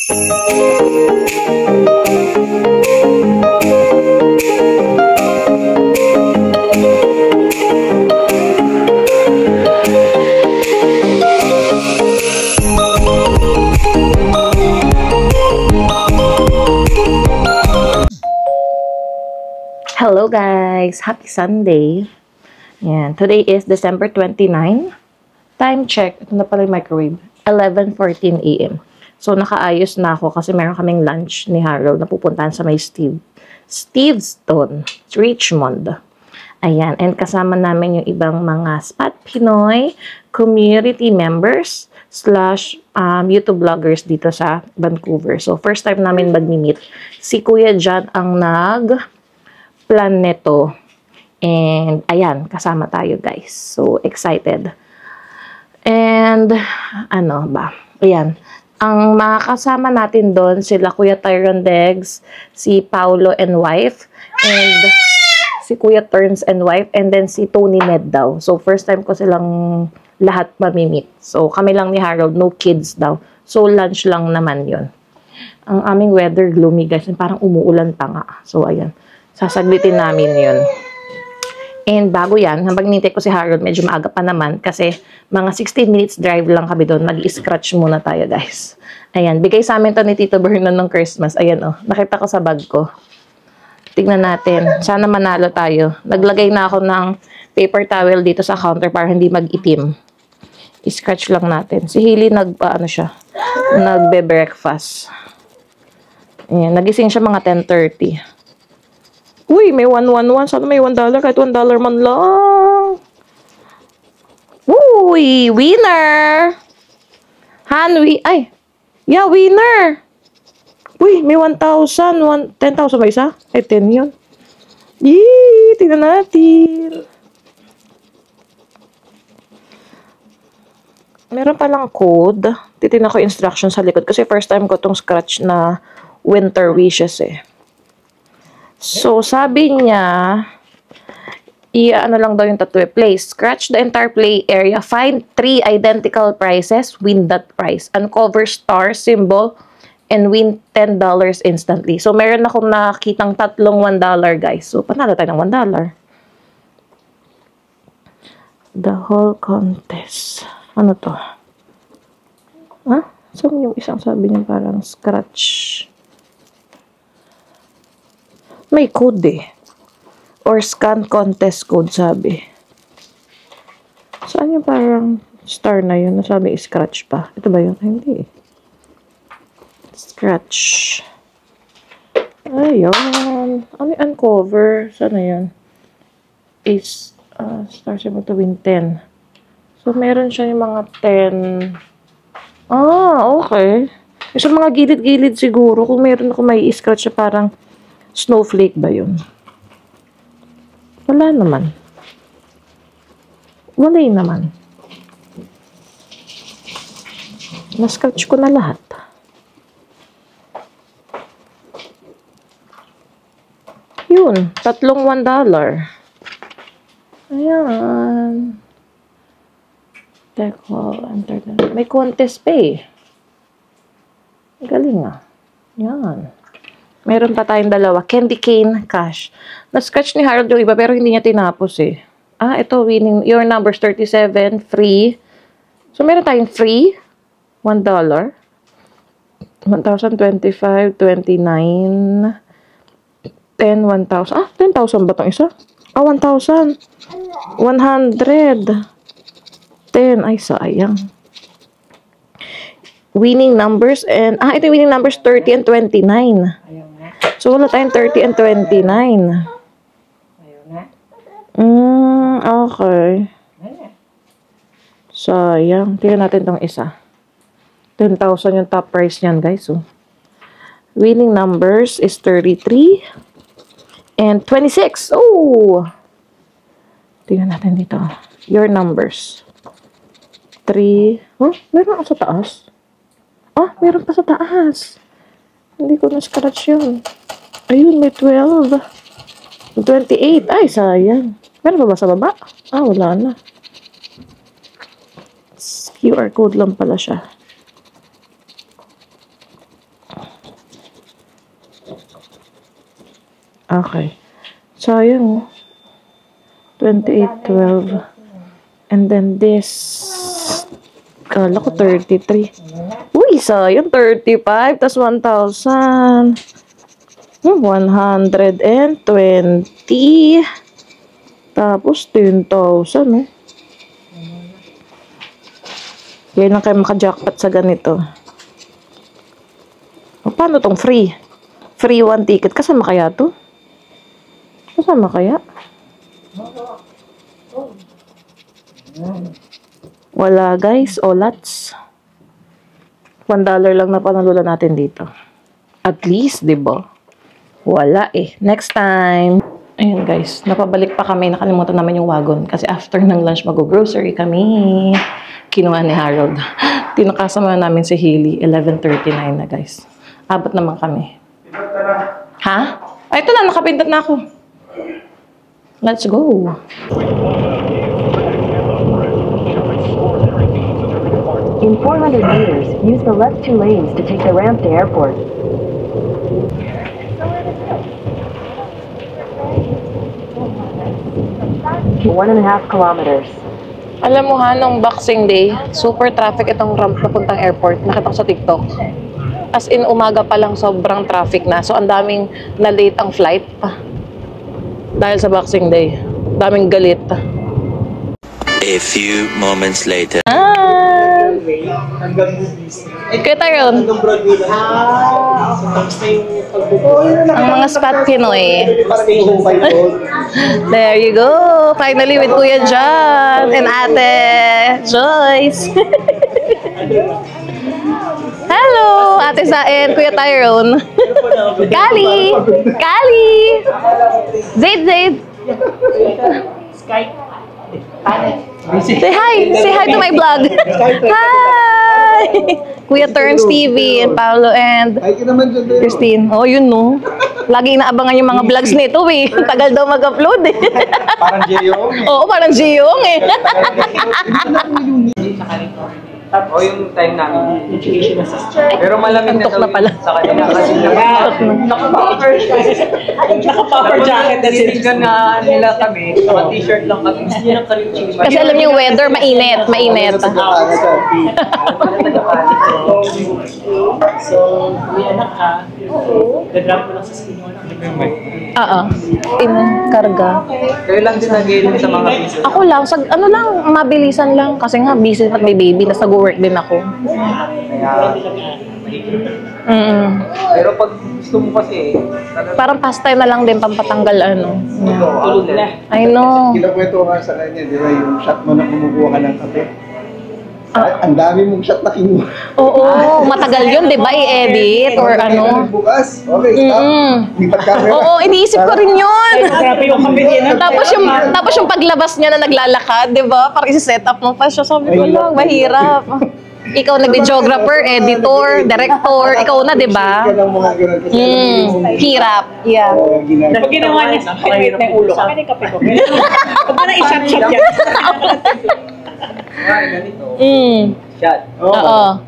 Hello guys! Happy Sunday! Yan. Today is December 29. Time check. Ito na pala yung microwave. 11:14 a.m. So, nakaayos na ako kasi meron kaming lunch ni Harold na pupuntahan sa may Steveston, Richmond. Ayan. And kasama namin yung ibang mga Spat Pinoy community members / YouTube vloggers dito sa Vancouver. So, first time namin mag-meet. Si Kuya John ang plan nito. And, ayan, kasama tayo, guys. So, excited. And, ano ba? Ayan. Ang mga kasama natin doon, sila Kuya Tyron Degs, si Paulo and wife, and si Kuya Turns and wife, and then si Tony Med daw. So, first time ko silang lahat mamimit. So, kami lang ni Harold, no kids daw. So, lunch lang naman yon. Ang aming weather gloomy, guys. Parang umuulan pa nga. So, ayan. Sasaglitin namin yun. And bago yan, habang nintay ko si Harold, medyo maaga pa naman kasi mga 16 minutes drive lang kami doon. Mag-i-scratch muna tayo, guys. Ayan, bigay sa amin to ni Tito Vernon ng Christmas. Ayan, oh. Nakita ko sa bag ko. Tignan natin. Sana manalo tayo. Naglagay na ako ng paper towel dito sa counter para hindi mag-itim. I-scratch lang natin. Si Hailey nagbe-breakfast. Ayan, nagising siya mga 10:30. Uy, may 111. Sana may $1. Kahit $1 man lang. Uy, winner! Yeah, winner! Uy, may 1,000. 10,000 ba isa? Ay, 10 yun. Yee! Tingnan natin. Meron palang code. Titignan ko instructions sa likod. Kasi first time ko itong scratch na winter wishes eh. So, sabi niya, ano lang daw yung tattoo. Play. Scratch the entire play area. Find 3 identical prizes. Win that prize. Uncover star symbol and win $10 instantly. So, meron akong nakitang tatlong $1, guys. So, panalo tayo ng $1. The whole contest. Ano to? Ha? So, yung isang sabi niya parang scratch. May code eh. Or scan contest code, sabi. Saan yung parang star na yun? Nasabi, scratch pa. Ito ba yun? Hindi eh. Scratch. Ayun. Ano yung uncover? Saan na yun? Is, star symbol to win 10. So, meron siya yung mga 10. Okay. Sa mga gilid-gilid siguro, kung meron ako may scratch siya parang snowflake ba yun? Wala naman. Wala naman. Na-scratch ko na lahat. Yun. Tatlong $1. Ayan. May contest pa eh. Galing ah. Yan. Meron pa tayong dalawa. Candy cane cash. Na-scratch ni Harold yung iba pero hindi niya tinapos eh. Ito winning. Your number's 37. Free. So, meron tayong free. $1. 1,025. 29. 10. 1,000. 10,000 ba itong isa? 1,000. 100. 10. Ay, sayang. Winning numbers and ito yung winning numbers 30 and 29. So wala tayong 30 and 29. Okay. Sayang. Tingnan natin tong isa. 10,000 yung top price niyan, guys. So, winning numbers is 33 and 26. Oh! Tingnan natin dito. Your numbers. 3. Meron ako sa taas. Meron pa sa taas. Hindi ko na-scratch yun. Ayun, may 12. 28. Ay, sayang. Meron pa ba sa baba? Wala na. QR code lang pala siya. Okay. So, yun. 2812. And then this, kala ko 33. Uy, sayang 35, tas 1,000. 120. Tapos 10,000, no? Kaya lang kayo maka-jackpot sa ganito. O, paano tong free? Free 1 ticket. Kasama kaya to? Kasama kaya? Wala, guys. Olats. $1 lang na panalula natin dito. At least, diba? Wala eh. Next time. Ayun, guys. Napabalik pa kami. Nakalimutan naman yung wagon. Kasi after ng lunch, mag-grocery kami. Kinuha ni Harold. Tinakasama namin si Hailey. 11:39 na, guys. Abot naman kami. Ha? Ay, ito na. Nakapindot na ako. Let's go. In 400 meters, use the left 2 lanes to take the ramp to airport. To 1.5 kilometers. Alam mo ha, nung Boxing Day, super traffic itong ramp papuntang airport. Nakita ko sa TikTok. As in, umaga pa lang sobrang traffic na. So, ang daming na-late ang flight. Dahil sa Boxing Day. Daming galit. A few moments later. Kaya tayo yun. Ang mga spot Pinoy. There you go. Finally with Kuya John and Ate Joyce. Hello, Ate Saen, Kuya Tyrone. Kali! Kali! Zaid! Say hi! Say hi to my vlog! Hi! Kuya Turns TV and Paolo and Christine. Oh, yun no. Lagi inaabangan yung mga vlogs nito eh. Tagal daw mag-upload eh. Parang Jeyong eh. Oo, parang Jeyong eh. O yung time namin. Pero malamig Antok na pala. sa kanila kasi naka-puffer jacket na sinigan nga nila kami. Naka-t-shirt lang kami. Kasi alam niyo yung weather, mainit. Mainit. So, may anak ka, dadrop mo lang sa skin mo lang. Oo. Karga. Kayo lang din nag-iinom sa mga pieces. Ako lang, ano lang, mabilisan lang. Kasi nga, busy pag may baby, tapos nag-work din ako. Kaya, pero pag gusto mo kasi, Parang pastime na lang din, pampatanggal ano. tulog na. I know. Kinakwento nga sa kanya, di ba, yung shot mo na kumukuha ka ng kape. Ang dami mong shot na kinuha. Oo, matagal yun, di ba, i-edit or ano. Bukas, okay, stop. Lipat camera. Oo, iniisip ko rin yun. Grabe yung kampitin. Tapos yung paglabas niya na naglalakad, di ba? Parang isi-set up mo pa siya. Sabi ko lang, mahirap. Ikaw na videographer, editor, director, ikaw na, di ba? Ka ng mga ganun kasi Hirap. Yeah. Pag ginawa niya, pinawit na yung ulo. Akin yung kape ko. Pag na i-shot-shot yan. Ay, ganito. Shot. Oo.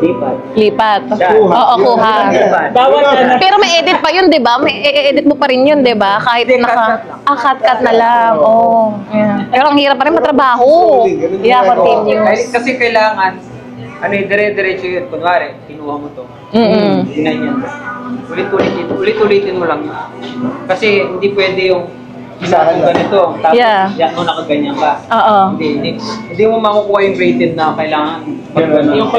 Lipat. Lipat. Shot. Oo, kuha. Lipat. Bawal ka na. Pero may edit pa yun, di ba? May edit mo pa rin yun, di ba? Kahit Hindi, naka... cut-cut lang. Cut-cut na lang. Oo. Yeah. Pero ang hirap pa rin matrabaho. Yeah, continuous. Kasi kailangan, dire-diretso yun. Kunwari, kinuha mo to. Ginanyan. Ulit-ulitin mo lang. Kasi hindi pwede yung isa kung ganito. Tapos, Yeah. yan mo nakaganyan ka. Oo. Hindi mo makukuha yung rated na kailangan. Yung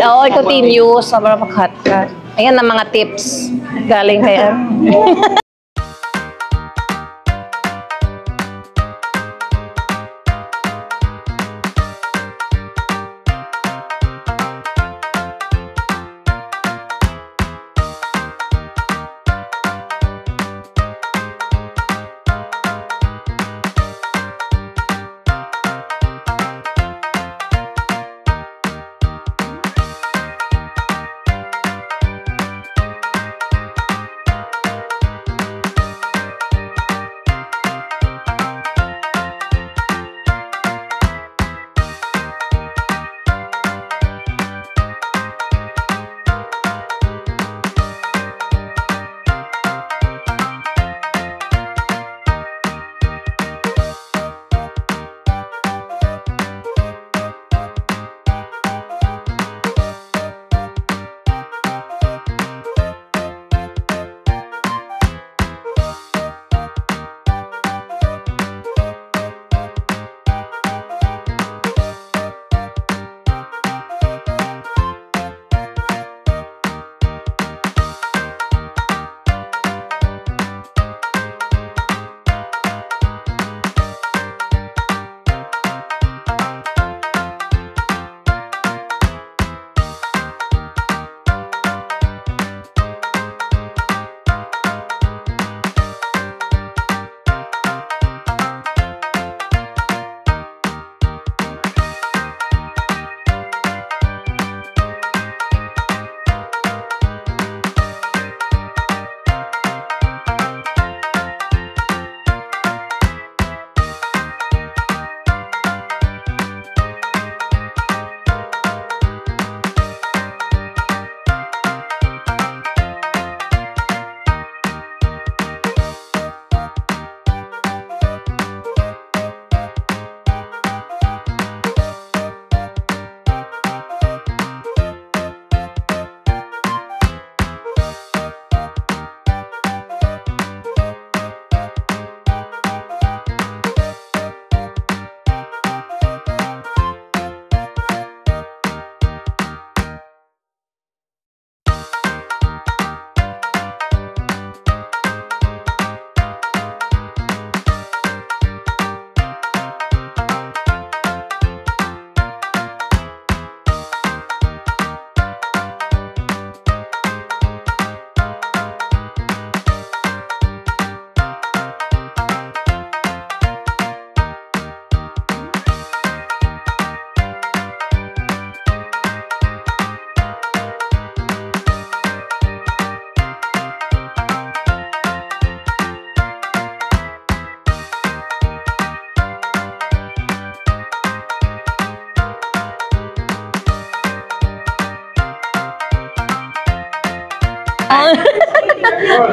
Oo, continuous. Sobrang pag-cut-cut. Ayan ang mga tips. Galing kaya.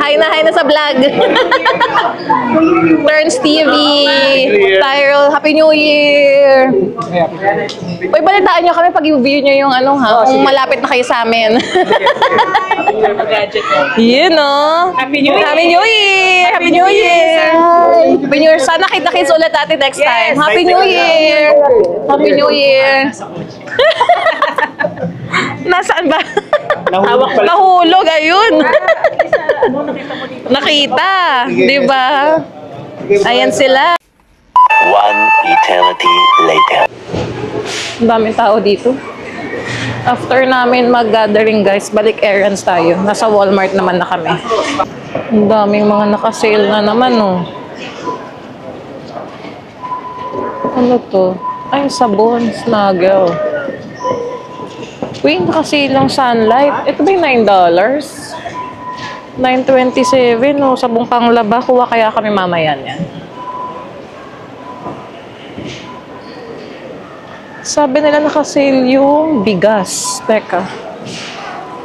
Hi na sa vlog. Turns TV. Tyrell, Happy New Year. Uy, balitaan nyo kami pag i-view nyo yung ano ha, kung malapit na kayo sa amin. Yun no. Happy New Year! Happy New Year! Happy New Year! Happy New Year! Sana kita-kits ulit natin next time. Happy New Year! Happy New Year! Nasaan ba? Nahulog, ayun. Nakita, di ba? Ayan sila. One eternity later. Ang daming tao dito. After namin mag-gathering guys, balik errands tayo. Nasa Walmart naman na kami. Ang daming mga naka-sale na naman, oh. Ano to? Ay, sabon, Snuggle. Uy, naka-sale lang Sunlight. Ito ba yung $9? $9.27, oh. Sabong panglaba. Kuha kaya kami mamaya yan. Sabi nila naka-sale yung bigas. Teka.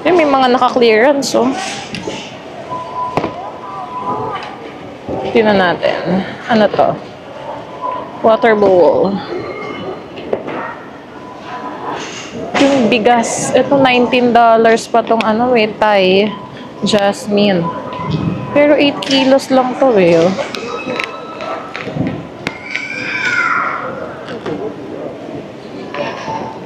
Eh, may mga naka-clearance, oh. Tingnan natin. Ano to? Water bowl. Yung bigas. Ito, $19 pa tong ano eh. Thai. Jasmine. Pero 8 kilos lang to eh, oh.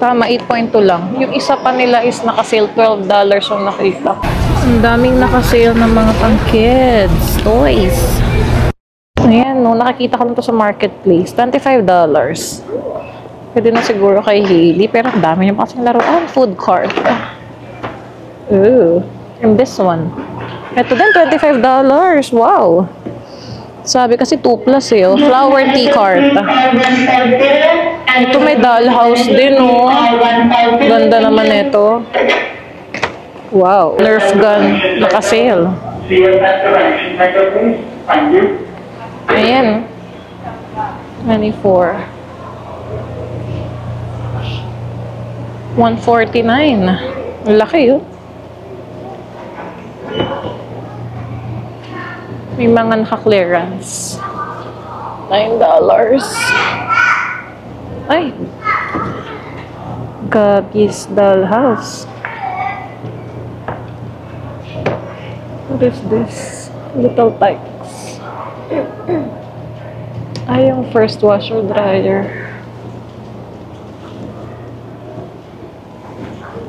Tama, 8.2 lang. Yung isa pa nila is naka-sale, $12 yung nakita. Ang daming naka-sale ng mga pang-kids. Toys. Ayan, no, nakikita ko lang to sa marketplace. $25. Pwede na siguro kay Hailey, pero ang dami niya pa kasing laruan. Food cart. Ooh. And this one. Ito din, $25. Wow. Sabi kasi 2 plus eh. Oh. Flower tea cart. Ito may dollhouse din, oh. Ganda naman ito. Wow. Nerf gun. Naka-sale. Ayan. 24. $149. Laki, oh. May mga naka-clearance. $9. Ay! Gabby's Dollhouse. What is this? Little Tykes. Ay, yung first washer dryer.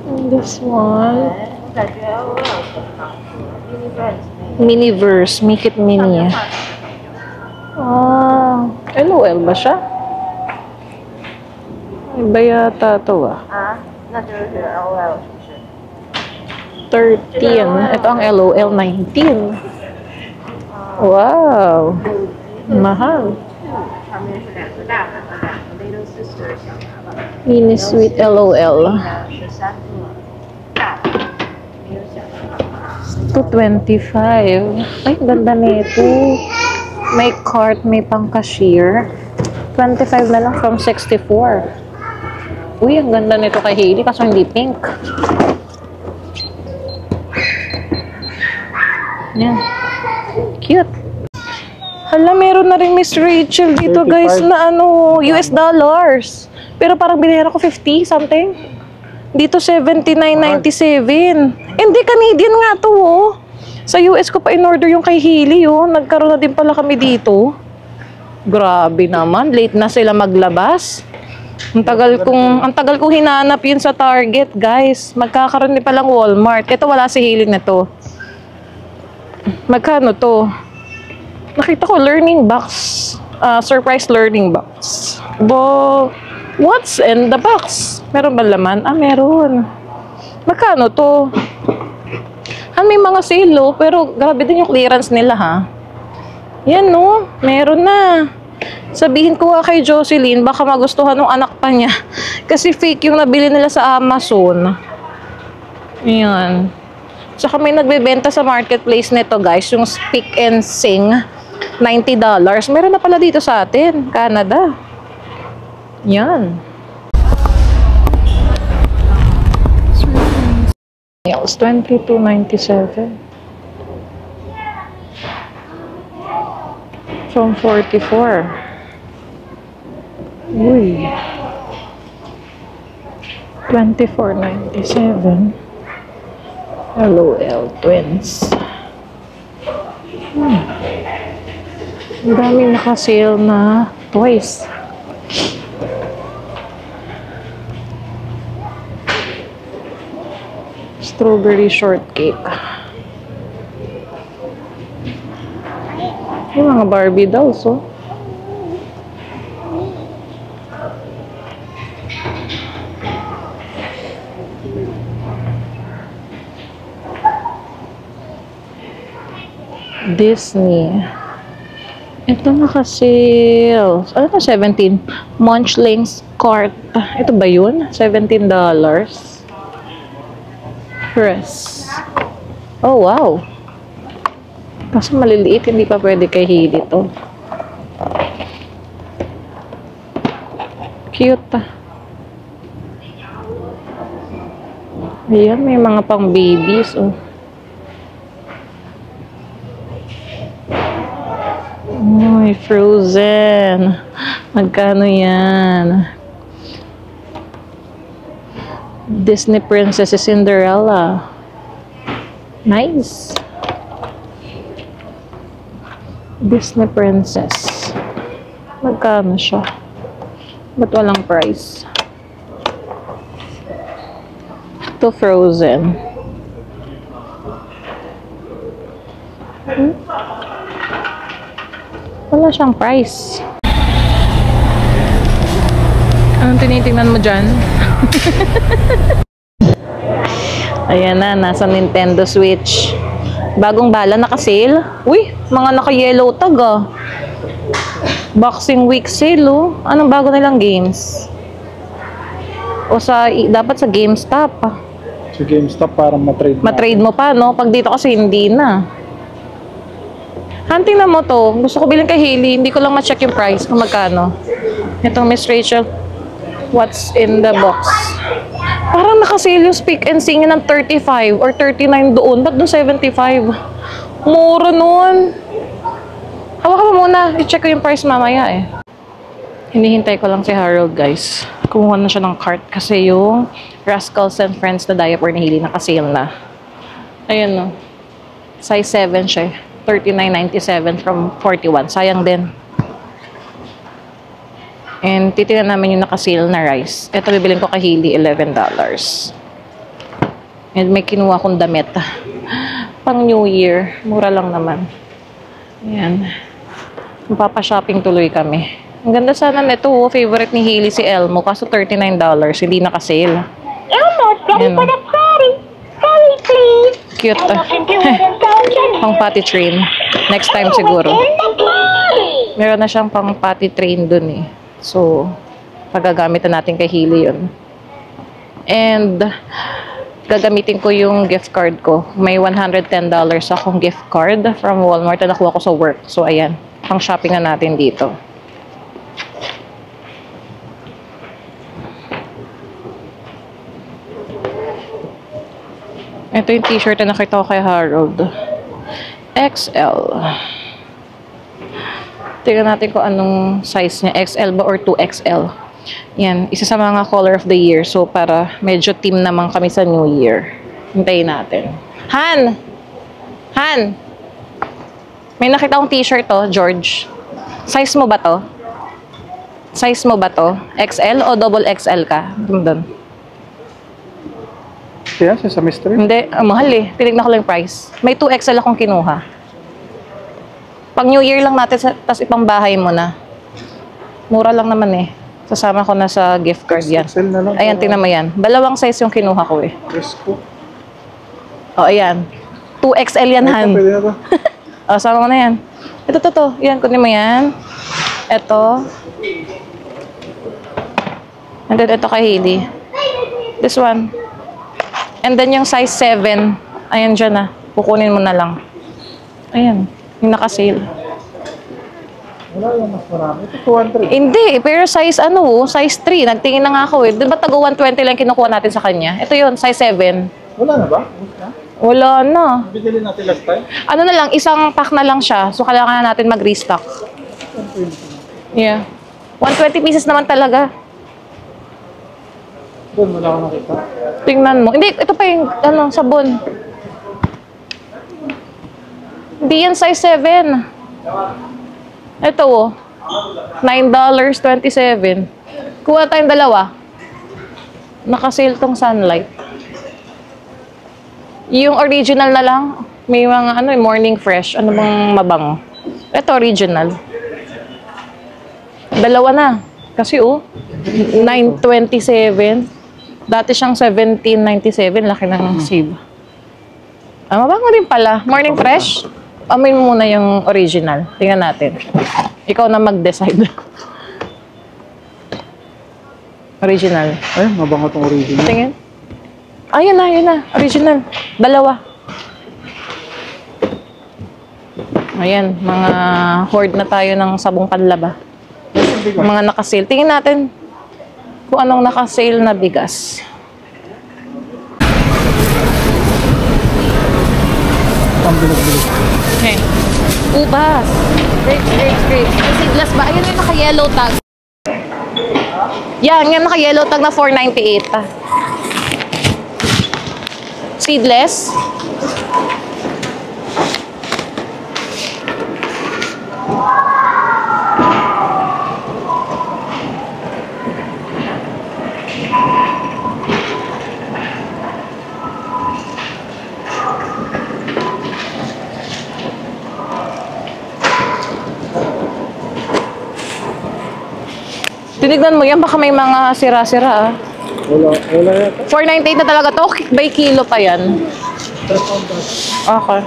And this one. Miniverse. Make it mini. Ah, LOL ba siya? Iba yata ito ah. 13. Ito ang LOL 19. Wow. Mahal. Mini sweet LOL. 225. Ay, ganda nito. May cart, may pang-cashier. 25 na lang from 64. Uy, ang ganda nito kay Hailey kaso hindi pink. Yan. Cute. Hala, meron na rin Miss Rachel dito, 35. Guys, na ano, US dollars. Pero parang binira ko 50 something. Dito 79.97. Hindi, Canadian nga to, oh. Sa US ko pa in-order yung kay Hailey, oh. Nagkaroon na din pala kami dito. Grabe naman, late na sila maglabas. Ang tagal kong hinanap yun sa Target, guys. Magkakaroon din palang Walmart. Ito wala si Hailey na to. Magkano to? Nakita ko learning box. Surprise learning box. Bo, what's in the box? Meron ba laman? Ah, meron. Magkano to? May mga sale, oh, pero grabe din yung clearance nila, ha? Yan, no? Meron na. Sabihin ko kay Jocelyn, baka magustuhan ng anak pa niya. Kasi fake yung nabili nila sa Amazon. Ayan. Saka may nagbebenta sa marketplace nito, guys, yung Speak and Sing. $90. Meron na pala dito sa atin, Canada. Yan. Nails, $22.97. From 44. Uy. $24.97. LOL Twins. Ang daming naka-sale na toys. Strawberry shortcake. Yung mga Barbie dolls, oh. Disney. Ito naka-sale. Ano na, 17? Munchlings cart. Ito ba yun? $17. Press. Oh, wow. Kaso maliliit, hindi pa pwede kay Hili to. Cute. Ayan, may mga pang babies, oh. Ay, Frozen. Magkano yan? Disney Princess Cinderella. Nice. Disney Princess. Magkano siya? Ba't walang price? Ito Frozen. Wala siyang price. Anong tinitingnan mo dyan? Ayan na, nasa Nintendo Switch. Bagong bala, naka-sale. Uy, mga naka-yellow tag ah. Boxing Week sale oh. Anong bago nilang games? O dapat sa GameStop. Sa GameStop para matrade Matrade mo pa, no? Pag dito kasi hindi na. Hunting na mo to. Gusto ko bilhin kay Hailey. Hindi ko lang ma-check yung price kung magkano. Itong Miss Rachel. What's in the box? Parang naka-sale yung Speak and Sing ng 35 or 39 doon. Ba't doon 75? Mura nun. Hawakan mo muna. I-check ko yung price mamaya eh. Hinihintay ko lang si Harold guys. Kumuha na siya ng cart kasi yung Rascals and Friends na diaper ni Hailey naka-sale na. Ayun no. Size 7 siya eh. $39.97 from $41. Sayang din. And titignan namin yung naka-sale na rice. Ito bibilin ko kay Hailey, $11. And may kinuha kong damit. Pang New Year. Mura lang naman. Ayan. Magpapa-shopping tuloy kami. Ang ganda sana nito. Favorite ni Hailey si Elmo. Kaso $39. Hindi naka-sale. Elmo's ready for the party. Hurry, please. Cute. I want to do it in Pang potty train. Next time siguro. in the party. Meron na siyang pang potty train dun eh. So, pagagamitan natin kay Hailey yun. And, gagamitin ko yung gift card ko. May $110 akong gift card from Walmart na nakuha ko sa work. So, ayan. Pang shopping na natin dito. Ito yung t-shirt na nakita ko kay Harold. XL. Tingnan natin kung anong size niya. XL ba or 2XL. Yan. Isa sa mga color of the year. So, para medyo team naman kami sa New Year. Hintayin natin. Han! Han! May nakita akong t-shirt to, George. Size mo ba to? Size mo ba to? XL o double XL ka? Doon. Kaya siya sa mystery? Hindi, mahal eh. Tinignan ko lang yung price. May 2XL akong kinuha. Pag New Year lang natin, tas ipang bahay mo na. Mura lang naman eh. Sasama ko na sa gift card yan. XL na lang. Ayan, tingnan mo yan. Dalawang size yung kinuha ko eh. Presko. O, ayan. 2XL yan, Han. Pwede na to. O, sama mo na yan. Ito. Yan, kunin mo yan. Ito. And then, ito kay Hailey. This one. And then, yung size 7. Ayan dyan na. Kukunin mo na lang. Ayan. Yung naka-sale. Wala yung mas marami. Ito 200. Hindi, pero size size 3. Nagtingin na nga ako eh. Di ba tago 120 lang kinukuha natin sa kanya? Ito yun, size 7. Wala na ba? Wala. Wala na. Bigyan natin last time. Ano na lang, isang pack na lang siya. So, kailangan natin mag-restock. Yeah. 120 pieces naman talaga. Doon, wala akong nakita. Tingnan mo. Hindi, ito pa yung ano, sabon. Hindi yan size 7. Ito oh. $9.27. Kuha tayong dalawa. Naka-sale tong Sunlight. Yung original na lang. May mga ano, morning fresh. Ano bang mabango? Ito original. Dalawa na. Kasi oh, $9.27. Dati siyang $17.97. Laki ng save. Ah, mabango din pala. Morning fresh. Amoy mo muna yung original. Tingnan natin. Ikaw na mag-decide. Original. Ay, mabango tong original. Tingin. Ah, yun na. Original. Dalawa. Ayan, mga hoard na tayo ng sabong panlaba. Mga naka-sale. Tingin natin kung anong naka-sale na bigas. Okay. Ubas. Grapes. Seedless ba? Ayun yung naka-yellow tag. Yan, yung naka-yellow tag na $4.98. Seedless. Tinignan mo yan, baka may mga sira-sira ah. Wala yata. $4.98 na talaga to. By kilo pa yan. Okay.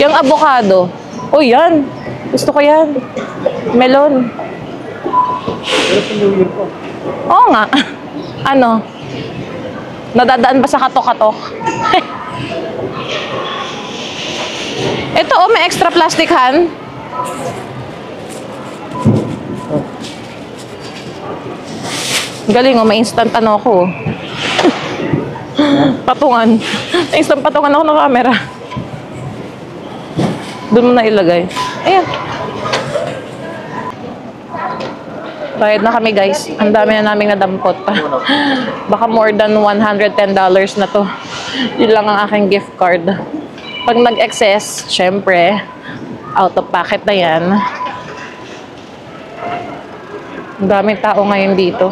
Yung avocado. Oh, yan. Gusto ko yan. Melon. Pero sa New Year po. Oo nga. Ano? Nadadaan ba sa katok-katok? Ito, oh, may extra plastic han. Galing, oh, may instant ano ako. Patungan. May instant patungan ako ng camera. Doon mo na ilagay. Ayan. Bayad na kami, guys. Ang dami na naming nadampot pa. Baka more than $110 na to. Yun lang ang aking gift card. Pag nag-excess, syempre, out of pocket na yan. Ang daming tao ngayon dito.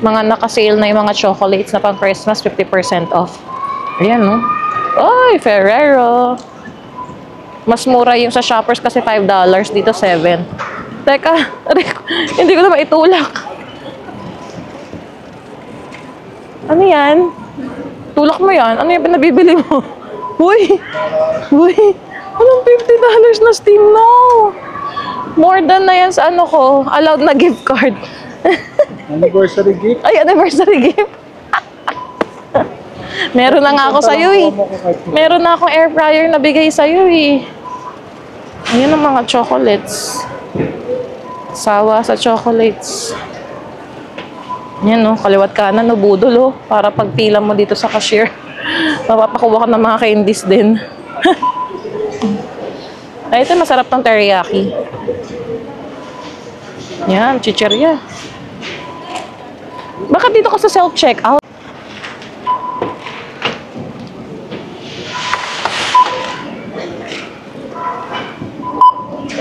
Mga naka-sale na yung mga chocolates na pang Christmas, 50% off. Ayan, no? Oy, Ferrero! Mas mura yung sa Shoppers kasi $5. Dito, 7. Teka, hindi ko na maitulak. Ano yan? Tulak mo yan? Ano yung pinabibili mo? Uy! Anong $50 na Steam? No! More than na yan sa ano ko. Allowed na gift card. Anniversary gift? Ay, anniversary gift. Meron na nga ako sa'yo eh. Meron na akong air fryer na bigay sa'yo eh. Ayan ang mga chocolates. Sawa sa chocolates. Ayan no, kaliwat kanan, no, budol oh. Para pagpila mo dito sa cashier. Mapapakuha ka ng mga candies din. Ay, ito masarap ng teriyaki. Yan, chichirya. Bakit dito ka sa self-checkout?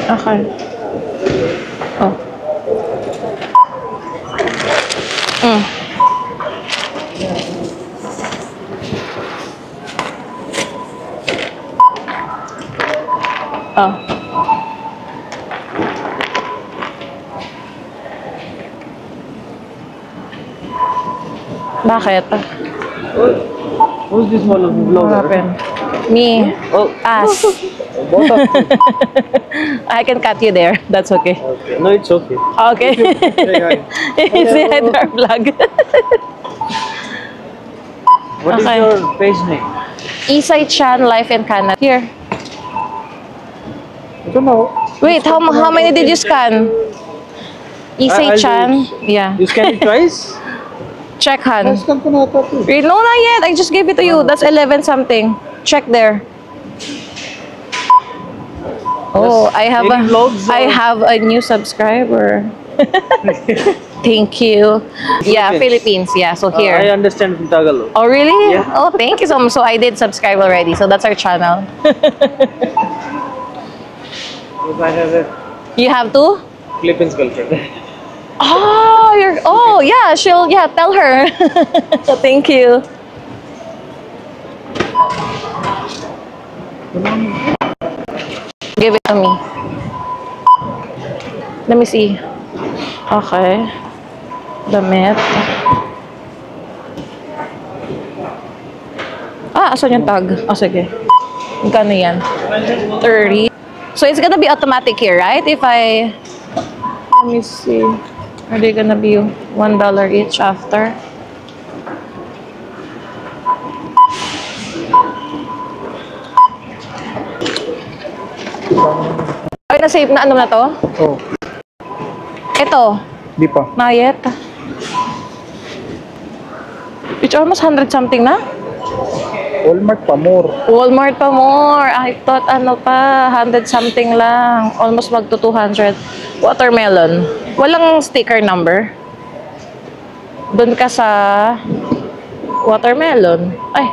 Okay. Oh. Oh. Bakit? Who's this one What vlogger? happened? Me. Oh, Us. both of you. I can cut you there. That's okay. Okay. No, it's okay. Okay. Say hi to our vlog. What is Okay. your page name? Isai Chan Life in Canada. Here. I don't know. Wait, how many did you scan? Isai I'll do Chan. Yeah. You scan it twice? Check, Han. Scan ko na ito. Wait, no, not yet. I just gave it to you. That's 11 something. Check there. Oh, I have Any vlogs I or- have a new subscriber. Thank you. Yeah, Philippines. Yeah, so I here. understand from Tagalog. Oh, really? Yeah. Oh, thank you so much. So I did subscribe already. So that's our channel. If I have a You have to? Philippines girlfriend. Oh, yeah, tell her. Thank you. Give it to me. Let me see. Okay. Damit. Asan yung tag? Sige. Magkano yan? 30. So it's gonna be automatic here, right? If I... Let me see. Are they gonna be $1 each after? Ay, na-save na ano na to? Oh, Ito. di pa. Not yet. It's almost 100 something na? Walmart pa more. Walmart pa more. I thought ano pa, 100 something lang. Almost mag to 200. Watermelon. Walang sticker number. Doon ka sa watermelon. Ay.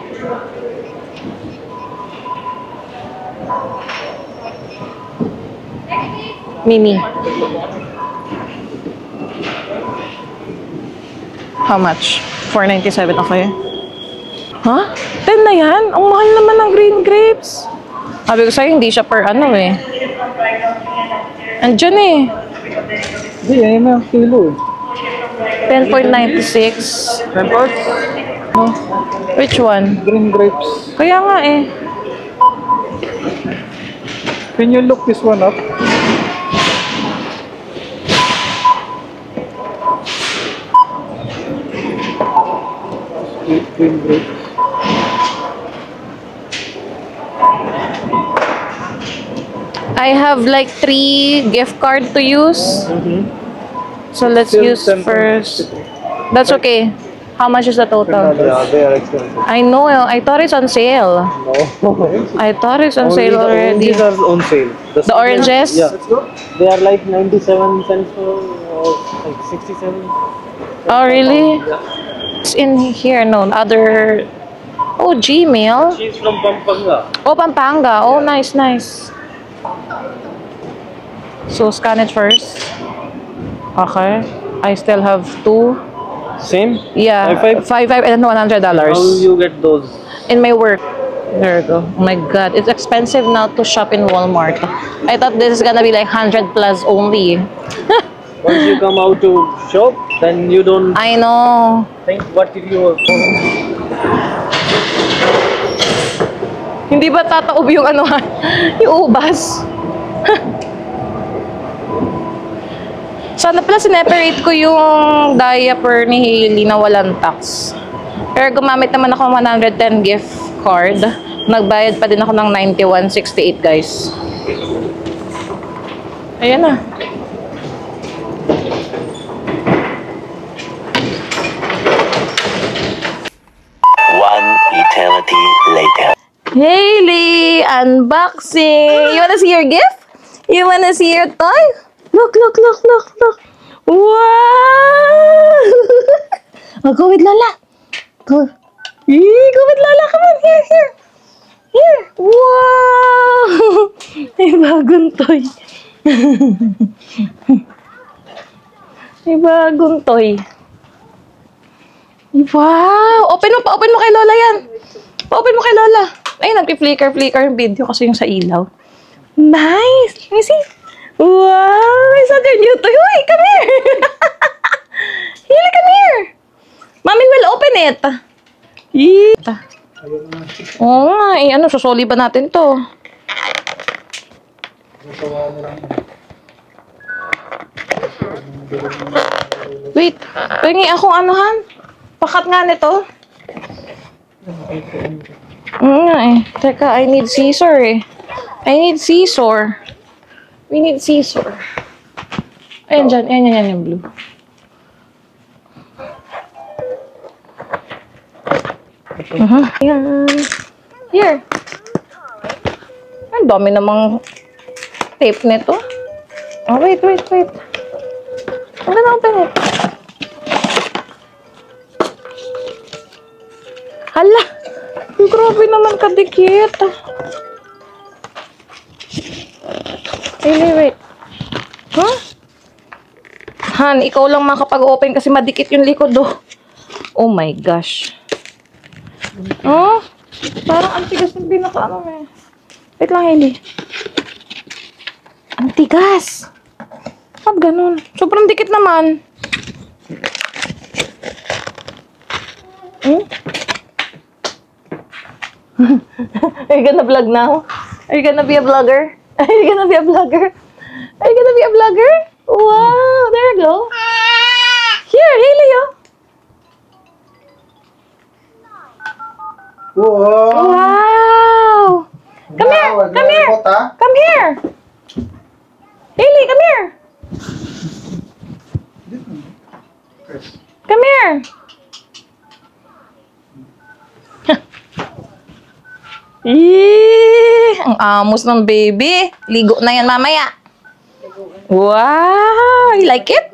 Mini. How much? 4.97 okay. Ha? 10 na yan? Ang mahal naman ng green grapes. Sabi ko sa'yo, hindi siya per ano eh. Andyan eh. Hindi, ayun na, kilo eh. 10.96. Pampers? No. Which one? Green grapes. Kaya nga eh. Can you look this one up? Green grapes. I have like 3 gift card to use. So let's Still use 10.63. first. That's okay. How much is the total? Yeah, they are expensive. I know. I thought it's on sale. No. I thought it's on sale already. Oranges are on sale. The oranges? Yeah. They are like 97 cents for like 67. Oh, really? It's in here. No, other... Oh, Gmail. She's from Pampanga. Oh, Pampanga. Oh, nice, nice. So, scan it first. Okay. I still have 2. Same? Yeah. Five? 5 and $100. How you get those? In my work. There you go. Oh my God. It's expensive now to shop in Walmart. I thought this is gonna be like 100 plus only. Once you come out to shop, then you don't I know. think what if you... Hindi ba tataob yung ano ha? Yung ubas? Sana pala sineparate ko yung diaper ni Hailey na walang tax. Pero gumamit naman ako ng 110 gift card. Nagbayad pa din ako ng 91.68 guys. Ayan na. One eternity later. Hailey! Unboxing! You wanna see your gift? You wanna see your toy? Look, look, look, look, look. Wow! Oh, go with Lola. Go. Go with Lola. Come on, here, here. Here. Wow! May bagong toy. May bagong toy. Wow! Open mo kay Lola yan. Open mo kay Lola. Ay, nag-flicker yung video kasi yung sa ilaw. Nice! Let me see. Wow! It's such a new toy. Uy, come here! Hailey, come here! Mommy will open it. Oo nga, ano, susoli ba natin to? Wait, pengi akong anuhan. Pakat nga nito. Nga eh. Teka, I need scissor eh. I need scissor. We need scissor. Ayan dyan. Ayan yung blue. Ayan. Here. Ang dami namang tape nito. Oh, wait. I'm gonna open it. Hala! Grabe naman kadikit. Wait. Huh? Han, ikaw lang makapag-open kasi madikit yung likod do. Oh my gosh. Oh? Parang antigas ng pinaka-ano eh. Wait lang, Hailey. Antigas! Ba't ganun? Sobrang dikit naman. Are you gonna vlog now? Are you gonna be a vlogger? Are you gonna be a vlogger? Are you gonna be a vlogger? Wow! There you go. Here, Hailey, oh. Wow! Wow! Come here! Come here! Come here! Hailey, come here! Come here! Ang amos ng baby. Ligo na yan mamaya. Wow! You like it?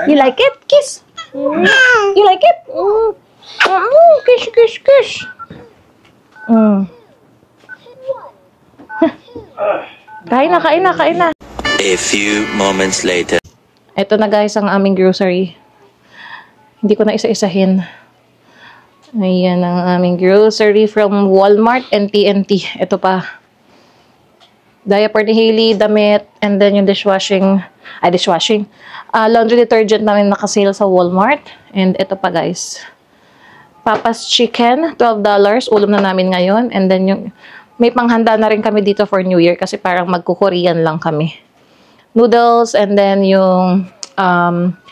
You like it? Kiss! You like it? Kiss! Kain na. A few moments later. Ito na guys ang aming grocery. Hindi ko na isa-isahin. Ayan ang aming grocery from Walmart and TNT. Ito pa. Diaper ni Hailey, damit, and then yung dishwashing. Laundry detergent namin nakasale sa Walmart. And ito pa guys. Papa's Chicken, $12. Ulam na namin ngayon. And then yung may panghanda na rin kami dito for New Year kasi parang magko-Korean lang kami. Noodles, and then yung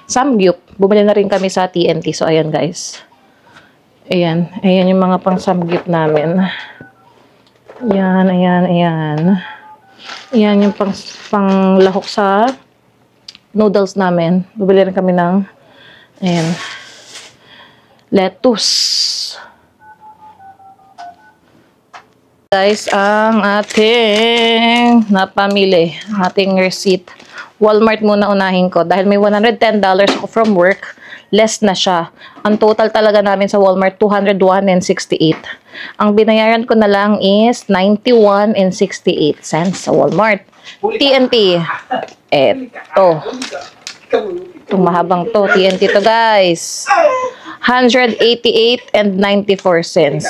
samgyup. Bumili na rin kami sa TNT. So ayan guys. Ayan yung mga pang samgyup namin. Ayan. Ayan yung pang lahok sa noodles namin. Bumili rin kami ng lettuce. Guys, ang ating napamili, ating receipt. Walmart muna unahin ko dahil may $110 ako from work. Less na siya. Ang total talaga namin sa Walmart, $201.68. Ang binayaran ko na lang is $91.68 sa Walmart. TNT. Eto. Itong mahabang to. TNT to guys. $188.94.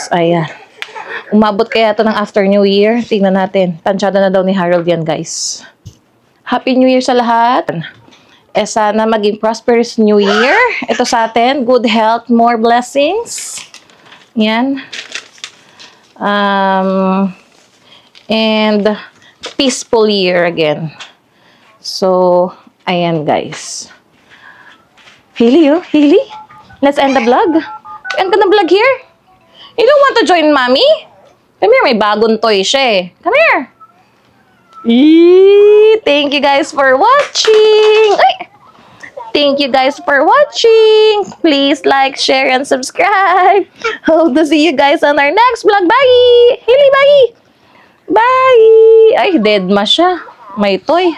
Ayan. Umabot kaya ito ng after New Year. Tingnan natin. Tansyada na daw ni Harold yan guys. Happy New Year sa lahat. Sana maging prosperous New Year. Ito sa atin. Good health, more blessings. Yan. And peaceful year again. So, ayan guys. Hailey, oh. Hailey, let's end the vlog. End ka na vlog here. You don't want to join mommy? Come here, may bagong toy siya eh. Come here. Thank you guys for watching. Thank you guys for watching. Please like, share, and subscribe. Hope to see you guys on our next vlog. Bye! Hailey, bye! Bye! Ay, dead ma siya. May toy.